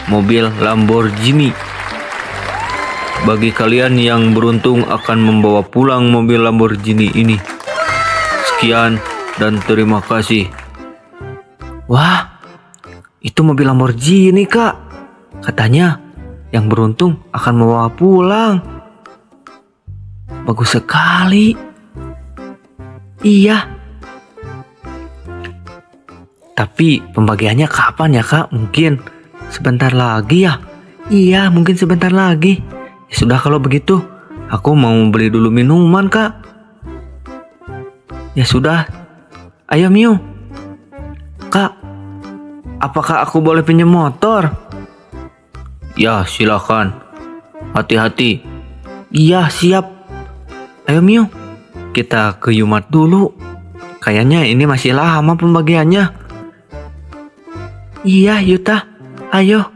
mobil Lamborghini. Bagi kalian yang beruntung akan membawa pulang mobil Lamborghini ini. Sekian dan terima kasih. Wah, itu mobil Lamborghini, Kak. Katanya yang beruntung akan membawa pulang. Bagus sekali. Iya. Tapi pembagiannya kapan ya, Kak? Mungkin sebentar lagi ya? Iya, mungkin sebentar lagi. Ya sudah, kalau begitu aku mau beli dulu minuman, Kak. Ya sudah. Ayo, Miu. Kak, apakah aku boleh pinjam motor? Ya, silakan. Hati-hati. Iya, siap. Ayo, Miu. Kita ke Yumat dulu. Kayaknya ini masih lama pembagiannya. Iya, Yuta. Ayo.